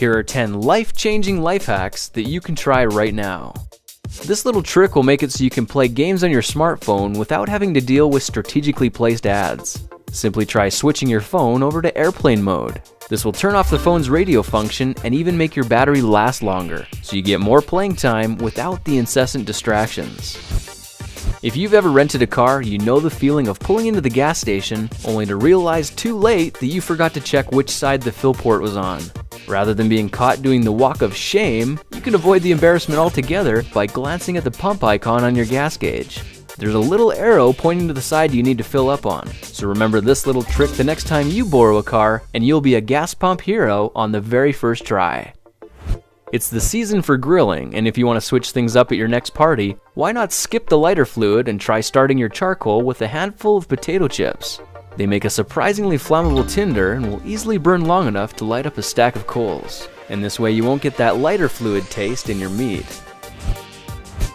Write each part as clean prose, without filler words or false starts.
Here are 10 life-changing life hacks that you can try right now. This little trick will make it so you can play games on your smartphone without having to deal with strategically placed ads. Simply try switching your phone over to airplane mode. This will turn off the phone's radio function and even make your battery last longer, so you get more playing time without the incessant distractions. If you've ever rented a car, you know the feeling of pulling into the gas station only to realize too late that you forgot to check which side the fill port was on. Rather than being caught doing the walk of shame, you can avoid the embarrassment altogether by glancing at the pump icon on your gas gauge. There's a little arrow pointing to the side you need to fill up on, so remember this little trick the next time you borrow a car and you'll be a gas pump hero on the very first try. It's the season for grilling, and if you want to switch things up at your next party, why not skip the lighter fluid and try starting your charcoal with a handful of potato chips? They make a surprisingly flammable tinder and will easily burn long enough to light up a stack of coals. And this way you won't get that lighter fluid taste in your meat.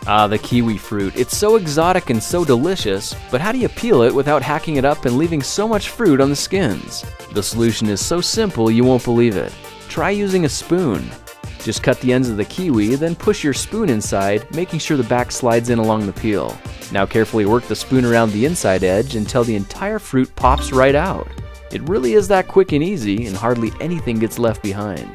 Ah, the kiwi fruit. It's so exotic and so delicious, but how do you peel it without hacking it up and leaving so much fruit on the skins? The solution is so simple you won't believe it. Try using a spoon. Just cut the ends of the kiwi, then push your spoon inside, making sure the back slides in along the peel. Now carefully work the spoon around the inside edge until the entire fruit pops right out. It really is that quick and easy, and hardly anything gets left behind.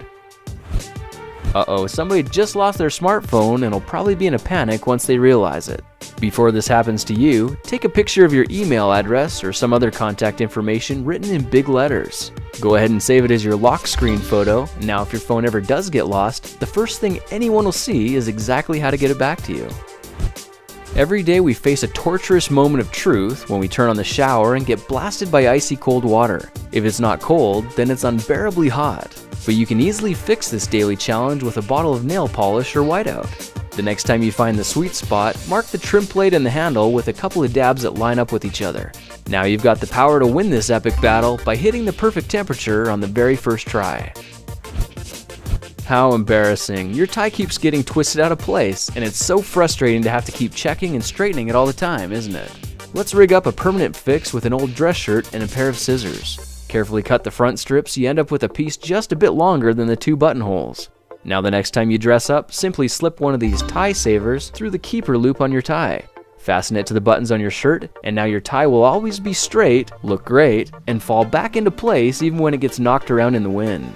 Uh-oh, somebody just lost their smartphone and will probably be in a panic once they realize it. Before this happens to you, take a picture of your email address or some other contact information written in big letters. Go ahead and save it as your lock screen photo. Now if your phone ever does get lost, the first thing anyone will see is exactly how to get it back to you. Every day we face a torturous moment of truth when we turn on the shower and get blasted by icy cold water. If it's not cold, then it's unbearably hot. But you can easily fix this daily challenge with a bottle of nail polish or whiteout. The next time you find the sweet spot, mark the trim plate and the handle with a couple of dabs that line up with each other. Now you've got the power to win this epic battle by hitting the perfect temperature on the very first try. How embarrassing. Your tie keeps getting twisted out of place, and it's so frustrating to have to keep checking and straightening it all the time, isn't it? Let's rig up a permanent fix with an old dress shirt and a pair of scissors. Carefully cut the front strips, you end up with a piece just a bit longer than the two buttonholes. Now the next time you dress up, simply slip one of these tie savers through the keeper loop on your tie. Fasten it to the buttons on your shirt, and now your tie will always be straight, look great, and fall back into place even when it gets knocked around in the wind.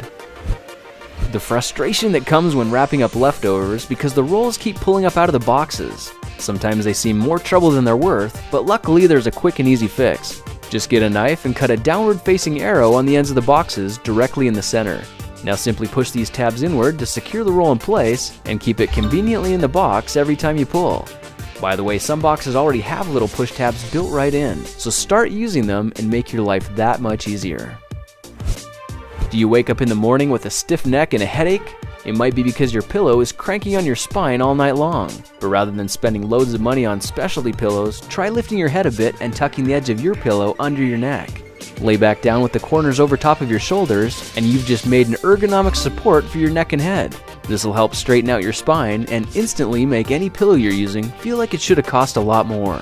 The frustration that comes when wrapping up leftovers because the rolls keep pulling up out of the boxes. Sometimes they seem more trouble than they're worth, but luckily there's a quick and easy fix. Just get a knife and cut a downward facing arrow on the ends of the boxes directly in the center. Now simply push these tabs inward to secure the roll in place and keep it conveniently in the box every time you pull. By the way, some boxes already have little push tabs built right in, so start using them and make your life that much easier. Do you wake up in the morning with a stiff neck and a headache? It might be because your pillow is cranking on your spine all night long. But rather than spending loads of money on specialty pillows, try lifting your head a bit and tucking the edge of your pillow under your neck. Lay back down with the corners over top of your shoulders, and you've just made an ergonomic support for your neck and head. This will help straighten out your spine and instantly make any pillow you're using feel like it should have cost a lot more.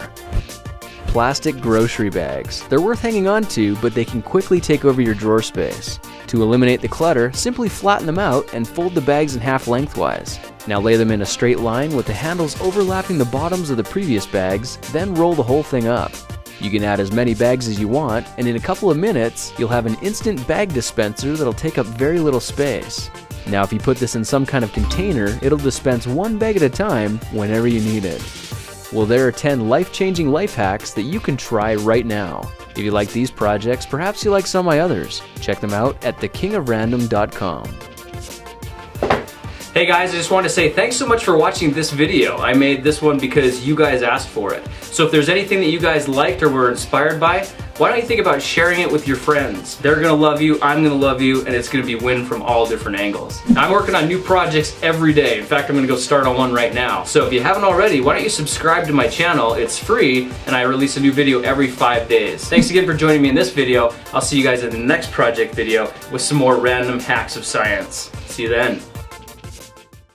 Plastic grocery bags. They're worth hanging on to, but they can quickly take over your drawer space. To eliminate the clutter, simply flatten them out and fold the bags in half lengthwise. Now lay them in a straight line with the handles overlapping the bottoms of the previous bags, then roll the whole thing up. You can add as many bags as you want, and in a couple of minutes, you'll have an instant bag dispenser that'll take up very little space. Now if you put this in some kind of container, it'll dispense one bag at a time whenever you need it. Well, there are 10 life-changing life hacks that you can try right now. If you like these projects, perhaps you like some of my others. Check them out at thekingofrandom.com. Hey guys, I just wanted to say thanks so much for watching this video. I made this one because you guys asked for it. So if there's anything that you guys liked or were inspired by, why don't you think about sharing it with your friends? They're gonna love you, I'm gonna love you, and it's gonna be win from all different angles. I'm working on new projects every day. In fact, I'm gonna go start on one right now. So if you haven't already, why don't you subscribe to my channel? It's free, and I release a new video every 5 days. Thanks again for joining me in this video. I'll see you guys in the next project video with some more random hacks of science. See you then.